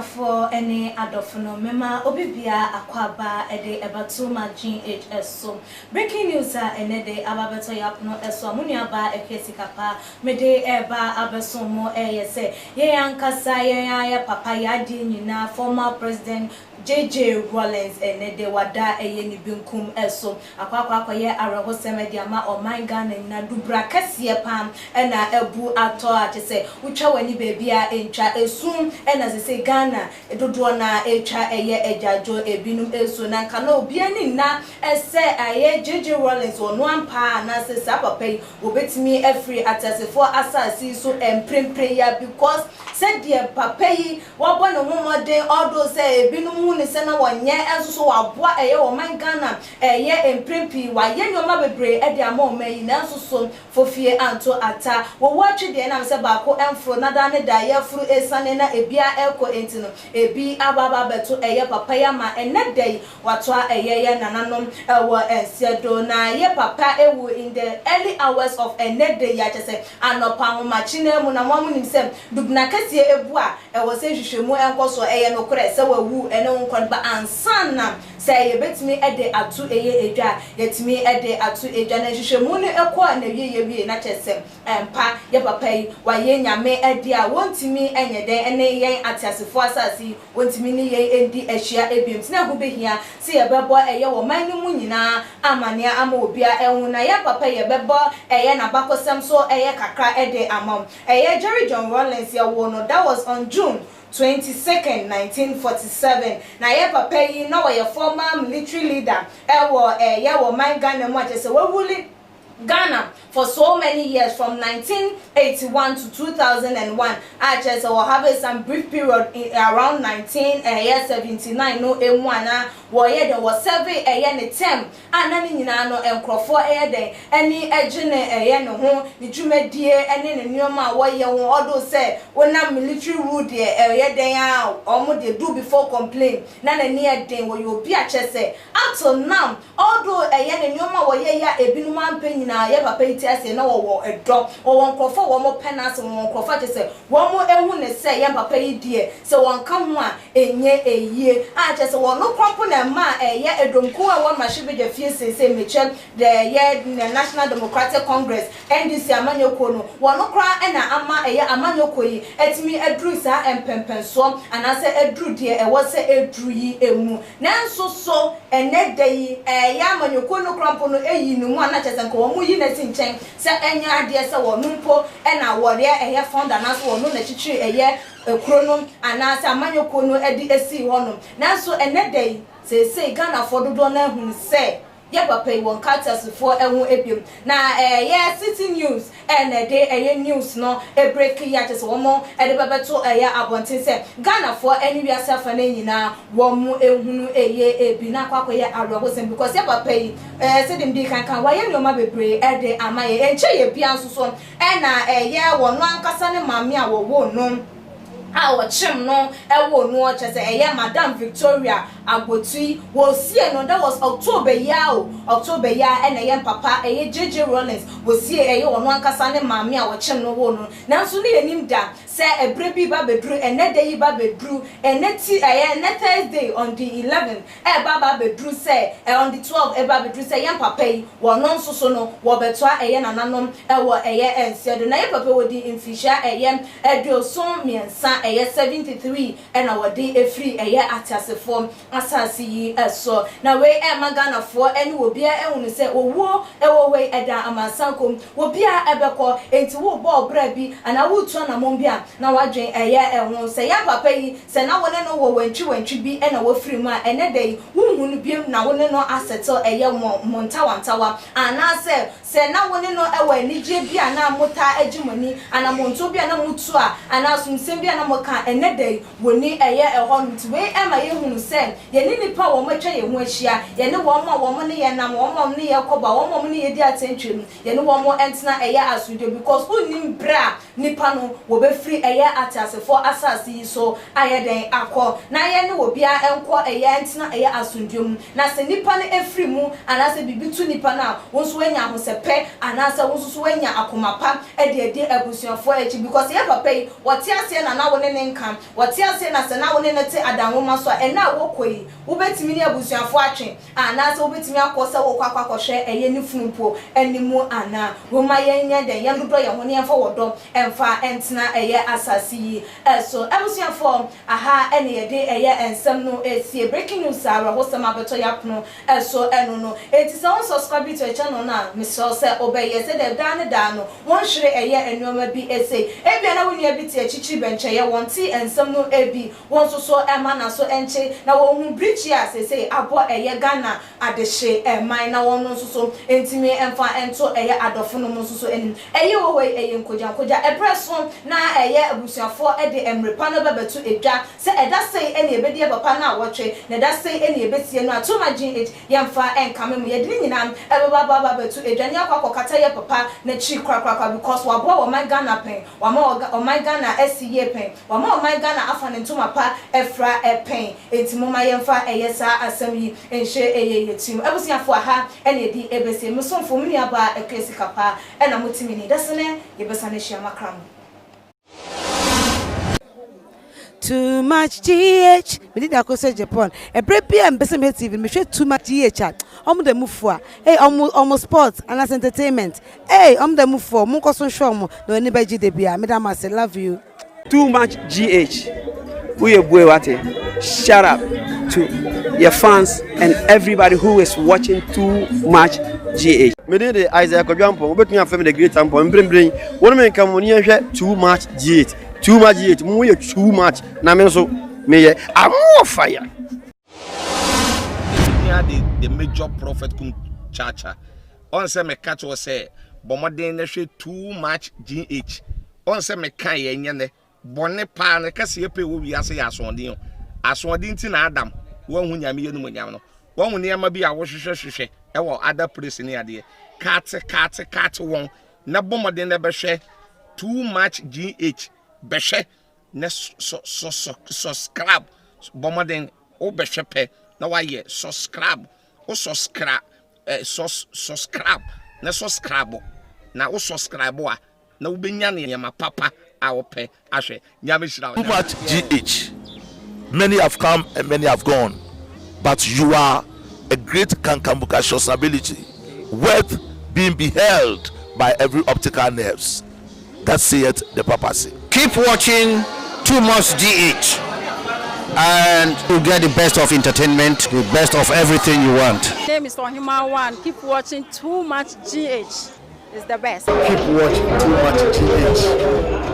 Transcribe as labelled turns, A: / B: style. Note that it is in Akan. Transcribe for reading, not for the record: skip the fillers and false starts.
A: for any adofno mema obibia akwaba ede ebatu magin HS so breaking news enede ababeto yapno eso amunuaba ekesikapa mede eba abesomo yese ye yankasa ye papa yadi nyina former president Rawlins enede wada ni binkum eso akwa ye arehosem de ama oman Ghana na dubra kase pam na ebu ato atese utwa wani baby a entwa esum na se Ghana dodo na etwa ejajo ebinum eso na nka na obi ani na ese aye Rawlins ono ampa na se papa yi obetimi every atesefo asasi so emprempre ya because said dear papa yi wabo no momode odo se ebinum ni se na wonye enso so waboa oman Ghana emprempi waye nyoma bebre e de ama omayi na enso so fofie anto ata wo watwe de na se baako emfro na da ne da ye furu esane na ebia eko entino ebi ababa beto papa ya ma enedai wato ye nananom wo ensiedo na ye papa ewu in the early hours of enedai ya chese anopa homa chine mu na mwamu nimsem dubna kase ebu a wo se hwehwemu enkoso no kore se wawu ene nkon ba ansana say ye betimi ede atu edwa yetimi ede atu edwa na hwehwemu ne ekọ na wie na chese empa ye papa yi waye nyame ede a wontimi enyede ene yen atiasefo asasi wontimi ne yen endi ahia ebiem tina go behia se ye bebo wo man mu nyina amane ama obia ehun na ye papa ye bebo na bakosem so kakra ede amam Rawlins ye wo no that was on June 22nd 1947 na ye papa yi na your former military leader wo man Ghana mu ase we wuli Ghana for so many years from 1981 to 2001. I just will have some brief period around 1979 no emwana woye there was survey ne term anani nyina no enkrofo de ani agene no ho ni dwumadie ene ne nyoma woye ho odo say wona military rule de den a omo de do before complain na na ne den wo yo bi a chese until now odo ne nyoma woye ya ebinu ampe na ye papa iti ase na wo edo wo nkrofo wo mo penance wo nkrofo chese wo mo ehu ne se ye papa yi die se won ka ho a enye eyie a chese wo no kwampo na ma ye edomku a wo mahye be fie se meche the ye National Democratic Congress NDC amanyoko no wo no kra na ama amanyoko yi etimi edru sa empempenso anase edru die wo se edru yi emu nanso so enedai ya amanyoko no kwampo no eyi no mu ana chese nko wo mu yi na tinchen se enya ade se wo numpo na wore founder na so wo no na chichiri kronom anase amanyoko no edi esi honom nanso enedai se Ghana for dodo na hu se ye papa won carters for ehun ebiem na city news de news no break ya just wo mo de bebeto abonten se Ghana for anywhere self na nyina wo mu ehunu ebi na kwakoye arwagosem because ye papa se dem bi kan wa ye nyoma bebre de amaye enche ye bia nso na wo no ankasa ne mame a wo no a chim no ewo no chese Madam Victoria Agotui wo sie no that was October ya na papa Rawlins wo sie wo no ankasa ne mame a wo chim no wo no nanso ne enim da se ebrebi ba bedru enede yi ba bedru eneti Thursday on the 11th ba bedru se on the 12th ba bedru se papa yi wo no nso so no wo betwa nananom wo ensiedo na papa wo di infisha eduoson miensa 73 and our day a free form asasi so na we Ghana for any will be a say wo way eda amasankom wo bia ebeko enti wo bo brabi and I would turn among bia na wadwen won say ya papa yi say na wone no wo wantwi bi na wo free ma ene dey hunhunu biem na wone no assettle montawantawa ana say na wone no anije bia na mota agimani ana monto bia na mutu a ana sumsem bia na moka enedai woni ehonut we ema ye hunu se ye ni nipa wo matwa ye ho ahia ye ne wo ma ne ye nam wo ma ne ye koba wo ma ne ye di atentwem ye ne wo mo entena eye asudio because unim bra nipa no wo be free eye atasefo asase yi so aye den akọ na ye ne obi a enko eye entena eye asundwem na se nipa ne efri mu anase bibitu nipa na wonso anya hosepe anase wonso anya akomapa ede abusuafo echi because ye papa yi wote ase na wo ne nkan wote ase na se na wo ne te adanwoma so ena wo koyi wo betimi ne abusuafo atwe anase wo betimi akosa wo kwakwakohwe eye ne funumpo enimu ana wo ma ye nya den ye dodo ye ho ne emfa wodo emfa entena eye asase yi so abusuafo aha ene ye de eye ensem no esie breaking news ara ho sama beto yapno so eno no eti se on subscribe to channel na misol se obeye se de dan no won hwere eye enuoma bi ese ebia na woni abi ti achichi benche ye won ti ensem no ebi won so ema na so enche na won hu bridge ya se abo eye Ghana adehye eman na won no so entimi emfa ento eye adofo no so so enim eye wo we eye nkoja epreso na eye abusuafo ede emrepa no bebetu edwa se eda sei ene ebedi papa na wotwe na eda sei ene ebetie no atoma gh yemfa enkame mu yedini nyina baba betu edwa ne akwa ye papa na chi krakrakra because wabo wo my Ghana pen wama o my Ghana SCA pen wama o my Ghana afane ntoma pa efra pen enti mama yemfa eye sa asem yi enhye eye yetim abusiafo aha ene di ebese musomfo mu nuaba ekwesi kapa ena mutimi ni desene yebesa na hia makram.
B: Too much GH. We did that say Japan. A break and best TV. Me share too much GH. The move for. Hey, almost sports and as entertainment. Hey, the move for. Munko son show mo. No anybody GDB. Madam, I say love you.
C: Too much GH. We boy what? Shout out to your fans and everybody who is watching Too Much GH. Me dey the Isaac Ojuampo. We between family the great tempo. Bring. One man come when you hear Too Much GH. Too much yet, more too much. Na me so me I'm more fire.
D: The major prophet kum chacha. On say me catch was say, bomoden na hwe too much GH. On say me kan ye nyane, bone pa na kase ye pe wo wiase ya asondin. Asondin ti na Adam, wo hu nyame ye no nyam no. Wo hu ne ma bi a wo hwehwehwehwe e wo other place ni ade. Kat won na bomoden na be hwe too much GH. Beshe ne subscribe bomoden o beshe pe na wa ye subscribe o subscribe subscribe na subscribe na o subscribe a na wo benya ne ma papa a wo pe ahwe nyame shira.
E: Too much GH. Many have come and many have gone, but you are a great kankambuka ability worth being beheld by every optical nerves. That saith the papacy.
F: Keep watching Too Much GH and you get the best of entertainment, the best of everything you want.
G: My name is Ohima One. Keep watching Too Much GH. It's the best.
F: Keep watching Too Much GH.